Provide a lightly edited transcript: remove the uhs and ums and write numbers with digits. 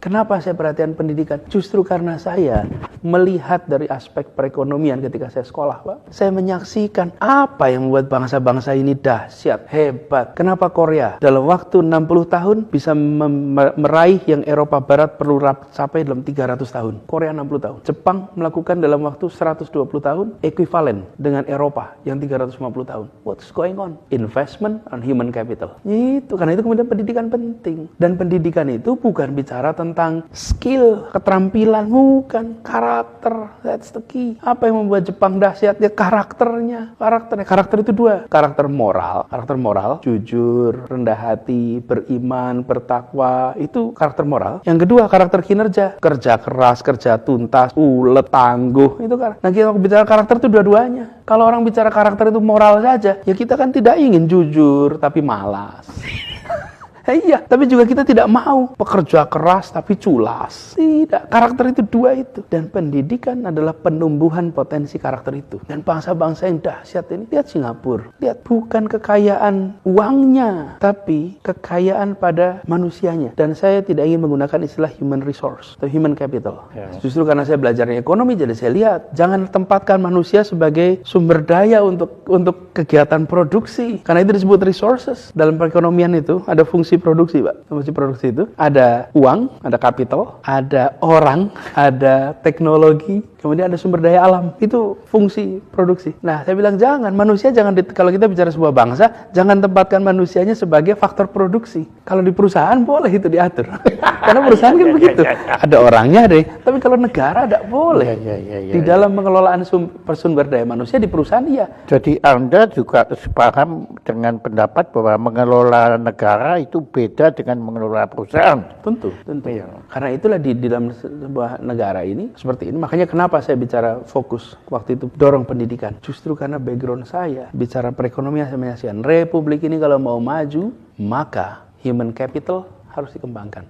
Kenapa saya perhatian pendidikan? Justru karena saya melihat dari aspek perekonomian ketika saya sekolah, Pak. Saya menyaksikan apa yang membuat bangsa-bangsa ini dahsyat, hebat. Kenapa Korea dalam waktu 60 tahun bisa meraih yang Eropa Barat perlu capai dalam 300 tahun. Korea 60 tahun. Jepang melakukan dalam waktu 120 tahun ekuivalen dengan Eropa yang 350 tahun. What's going on? Investment on human capital. Itu karena itu kemudian pendidikan penting. Dan pendidikan itu bukan bicara tentang skill, keterampilan, bukan karakter. That's the key. Apa yang membuat Jepang dahsyat? Ya karakternya. Karakter itu dua. Karakter moral, jujur, rendah hati, beriman, bertakwa. Itu karakter moral. Yang kedua, karakter kinerja. Kerja keras, kerja tuntas, ulet, tangguh. Itu kan. Nah, kita bicara karakter itu dua-duanya. Kalau orang bicara karakter itu moral saja, ya kita kan tidak ingin jujur tapi malas. Iya, tapi juga kita tidak mau pekerja keras tapi culas. Tidak, karakter itu dua itu. Dan pendidikan adalah penumbuhan potensi karakter itu. Dan bangsa-bangsa yang dahsyat ini, lihat Singapura. Lihat, bukan kekayaan uangnya, tapi kekayaan pada manusianya. Dan saya tidak ingin menggunakan istilah human resource atau human capital. Justru karena saya belajarnya ekonomi, jadi saya lihat, jangan tempatkan manusia sebagai sumber daya untuk kegiatan produksi. Karena itu disebut resources. Dalam perekonomian itu ada fungsi produksi, Pak. Fungsi produksi itu ada uang, ada capital, ada orang, ada teknologi, kemudian ada sumber daya alam. Itu fungsi produksi. Nah, saya bilang manusia jangan kalau kita bicara sebuah bangsa, jangan tempatkan manusianya sebagai faktor produksi. Kalau di perusahaan boleh itu diatur. Karena perusahaan kan begitu. Ada orangnya deh. Tapi kalau negara tidak boleh. Di dalam pengelolaan sumber daya manusia di perusahaan iya. Jadi Anda juga sepaham dengan pendapat bahwa mengelola negara itu beda dengan mengelola perusahaan. Tentu. Iya. Karena itulah di dalam sebuah negara ini seperti ini. Makanya kenapa saya bicara fokus waktu itu dorong pendidikan. Justru karena background saya bicara perekonomian, saya menyaksikan Republik ini kalau mau maju, maka human capital harus dikembangkan.